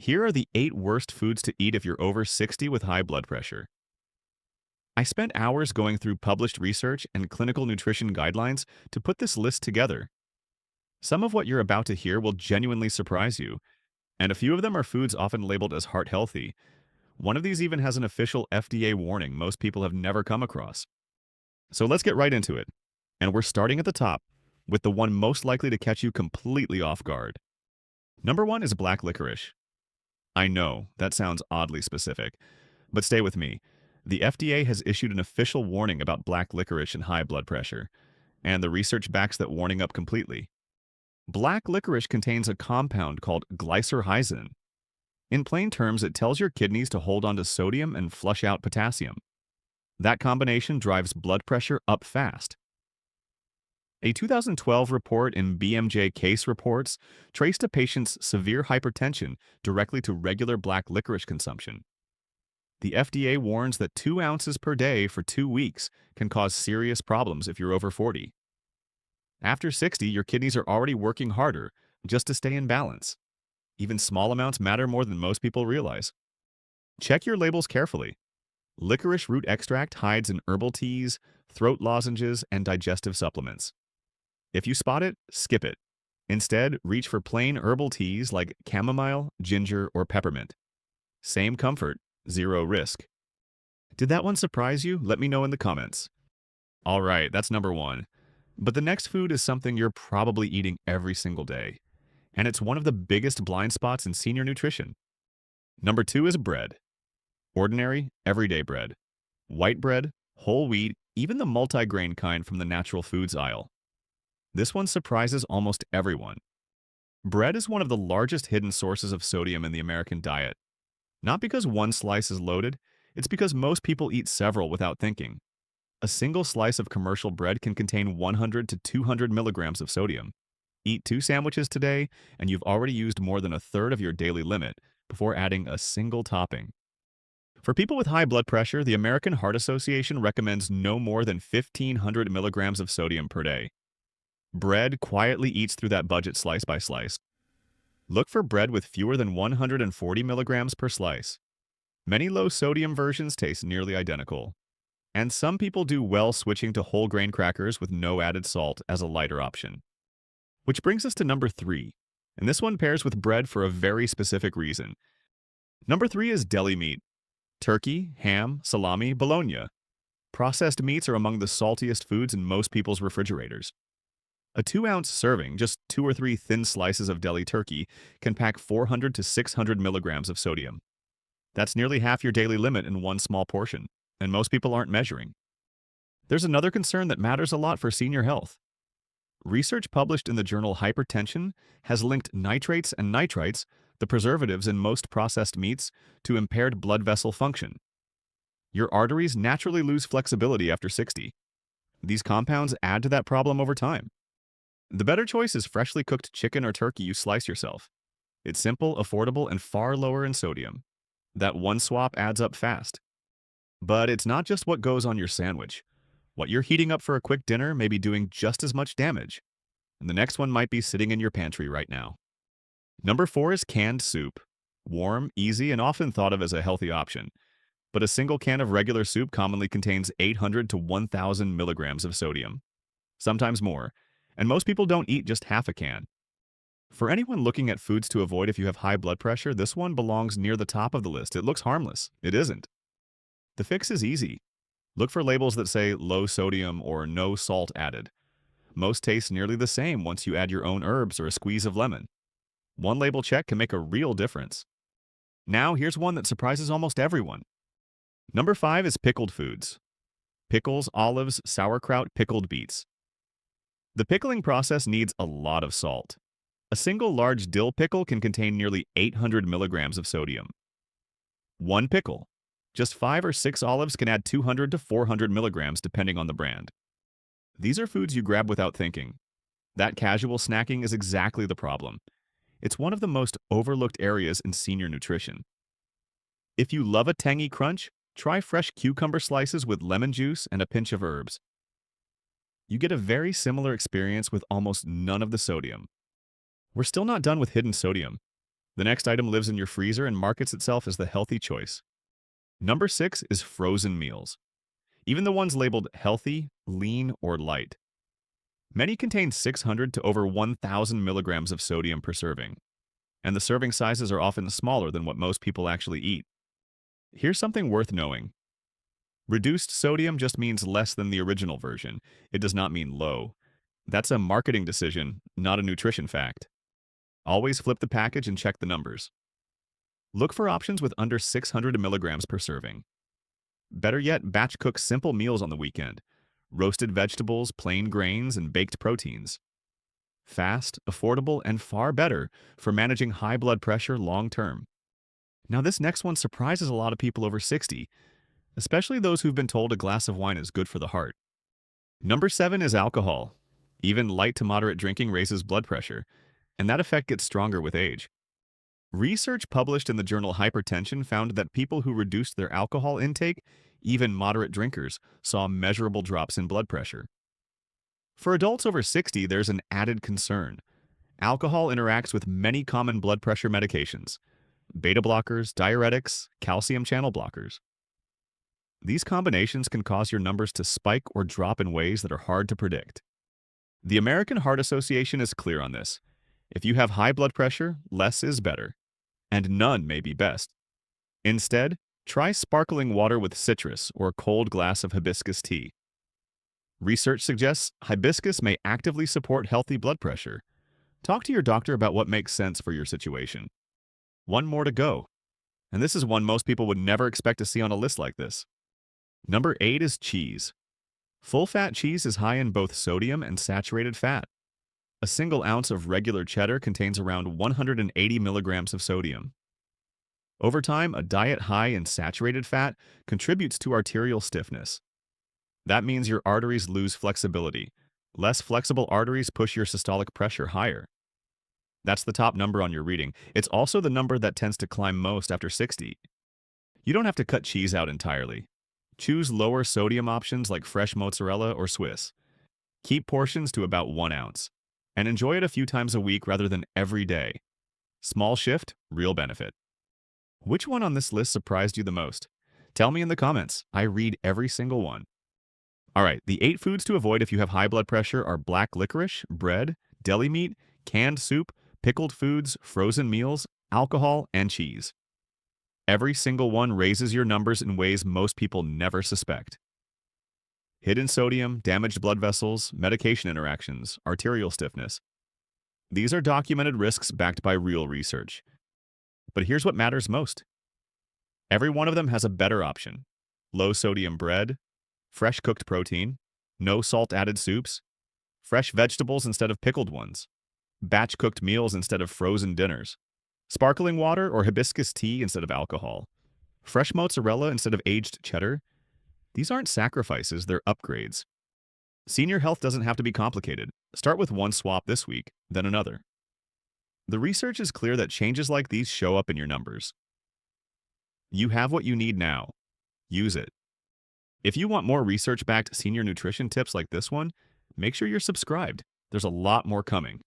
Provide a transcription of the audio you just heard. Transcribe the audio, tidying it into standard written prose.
Here are the 8 worst foods to eat if you're over 60 with high blood pressure. I spent hours going through published research and clinical nutrition guidelines to put this list together. Some of what you're about to hear will genuinely surprise you, and a few of them are foods often labeled as heart healthy. One of these even has an official FDA warning most people have never come across. So let's get right into it. And we're starting at the top, with the one most likely to catch you completely off guard. Number 1 is black licorice. I know, that sounds oddly specific, but stay with me. The FDA has issued an official warning about black licorice and high blood pressure, and the research backs that warning up completely. Black licorice contains a compound called glycyrrhizin. In plain terms, it tells your kidneys to hold on to sodium and flush out potassium. That combination drives blood pressure up fast. A 2012 report in BMJ Case Reports traced a patient's severe hypertension directly to regular black licorice consumption. The FDA warns that 2 ounces per day for 2 weeks can cause serious problems if you're over 40. After 60, your kidneys are already working harder just to stay in balance. Even small amounts matter more than most people realize. Check your labels carefully. Licorice root extract hides in herbal teas, throat lozenges, and digestive supplements. If you spot it, skip it. Instead, reach for plain herbal teas like chamomile, ginger, or peppermint. Same comfort, zero risk. Did that one surprise you? Let me know in the comments. All right, that's number 1. But the next food is something you're probably eating every single day, and it's one of the biggest blind spots in senior nutrition. Number 2 is bread. Ordinary, everyday bread. White bread, whole wheat, even the multigrain kind from the natural foods aisle. This one surprises almost everyone. Bread is one of the largest hidden sources of sodium in the American diet. Not because one slice is loaded, it's because most people eat several without thinking. A single slice of commercial bread can contain 100 to 200 milligrams of sodium. Eat 2 sandwiches today, and you've already used more than a third of your daily limit before adding a single topping. For people with high blood pressure, the American Heart Association recommends no more than 1,500 milligrams of sodium per day. Bread quietly eats through that budget slice by slice. Look for bread with fewer than 140 milligrams per slice. Many low-sodium versions taste nearly identical. And some people do well switching to whole grain crackers with no added salt as a lighter option. Which brings us to number 3, and this one pairs with bread for a very specific reason. Number 3 is deli meat. Turkey, ham, salami, bologna. Processed meats are among the saltiest foods in most people's refrigerators. A 2-ounce serving, just 2 or 3 thin slices of deli turkey, can pack 400 to 600 milligrams of sodium. That's nearly half your daily limit in one small portion, and most people aren't measuring. There's another concern that matters a lot for senior health. Research published in the journal Hypertension has linked nitrates and nitrites, the preservatives in most processed meats, to impaired blood vessel function. Your arteries naturally lose flexibility after 60. These compounds add to that problem over time. The better choice is freshly cooked chicken or turkey you slice yourself. It's simple, affordable, and far lower in sodium. That one swap adds up fast. But it's not just what goes on your sandwich. What you're heating up for a quick dinner may be doing just as much damage. And the next one might be sitting in your pantry right now. Number 4 is canned soup. Warm, easy, and often thought of as a healthy option. But a single can of regular soup commonly contains 800 to 1,000 milligrams of sodium. Sometimes more. And most people don't eat just half a can. For anyone looking at foods to avoid if you have high blood pressure, this one belongs near the top of the list. It looks harmless. It isn't. The fix is easy. Look for labels that say low sodium or no salt added. Most taste nearly the same once you add your own herbs or a squeeze of lemon. One label check can make a real difference. Now, here's one that surprises almost everyone. Number 5 is pickled foods. Pickles, olives, sauerkraut, pickled beets. The pickling process needs a lot of salt. A single large dill pickle can contain nearly 800 milligrams of sodium. One pickle. Just 5 or 6 olives can add 200 to 400 milligrams depending on the brand. These are foods you grab without thinking. That casual snacking is exactly the problem. It's one of the most overlooked areas in senior nutrition. If you love a tangy crunch, try fresh cucumber slices with lemon juice and a pinch of herbs. You get a very similar experience with almost none of the sodium. We're still not done with hidden sodium. The next item lives in your freezer and markets itself as the healthy choice. Number 6 is frozen meals. Even the ones labeled healthy, lean, or light. Many contain 600 to over 1,000 milligrams of sodium per serving, and the serving sizes are often smaller than what most people actually eat. Here's something worth knowing. Reduced sodium just means less than the original version. It does not mean low. That's a marketing decision, not a nutrition fact. Always flip the package and check the numbers. Look for options with under 600 milligrams per serving. Better yet, batch cook simple meals on the weekend. Roasted vegetables, plain grains, and baked proteins. Fast, affordable, and far better for managing high blood pressure long term. Now, this next one surprises a lot of people over 60, especially those who've been told a glass of wine is good for the heart. Number 7 is alcohol. Even light to moderate drinking raises blood pressure, and that effect gets stronger with age. Research published in the journal Hypertension found that people who reduced their alcohol intake, even moderate drinkers, saw measurable drops in blood pressure. For adults over 60, there's an added concern. Alcohol interacts with many common blood pressure medications: beta blockers, diuretics, calcium channel blockers. These combinations can cause your numbers to spike or drop in ways that are hard to predict. The American Heart Association is clear on this. If you have high blood pressure, less is better, and none may be best. Instead, try sparkling water with citrus or a cold glass of hibiscus tea. Research suggests hibiscus may actively support healthy blood pressure. Talk to your doctor about what makes sense for your situation. One more to go, and this is one most people would never expect to see on a list like this. Number 8 is cheese. Full-fat cheese is high in both sodium and saturated fat. A single ounce of regular cheddar contains around 180 milligrams of sodium. Over time, a diet high in saturated fat contributes to arterial stiffness. That means your arteries lose flexibility. Less flexible arteries push your systolic pressure higher. That's the top number on your reading. It's also the number that tends to climb most after 60. You don't have to cut cheese out entirely. Choose lower sodium options like fresh mozzarella or Swiss. Keep portions to about 1 ounce, and enjoy it a few times a week rather than every day. Small shift, real benefit. Which one on this list surprised you the most? Tell me in the comments. I read every single one. Alright, the 8 foods to avoid if you have high blood pressure are black licorice, bread, deli meat, canned soup, pickled foods, frozen meals, alcohol, and cheese. Every single one raises your numbers in ways most people never suspect. Hidden sodium, damaged blood vessels, medication interactions, arterial stiffness. These are documented risks backed by real research. But here's what matters most. Every one of them has a better option. Low sodium bread, fresh cooked protein, no salt added soups, fresh vegetables instead of pickled ones, batch cooked meals instead of frozen dinners, sparkling water or hibiscus tea instead of alcohol, fresh mozzarella instead of aged cheddar. These aren't sacrifices, they're upgrades. Senior health doesn't have to be complicated. Start with one swap this week, then another. The research is clear that changes like these show up in your numbers. You have what you need now. Use it. If you want more research-backed senior nutrition tips like this one, make sure you're subscribed. There's a lot more coming.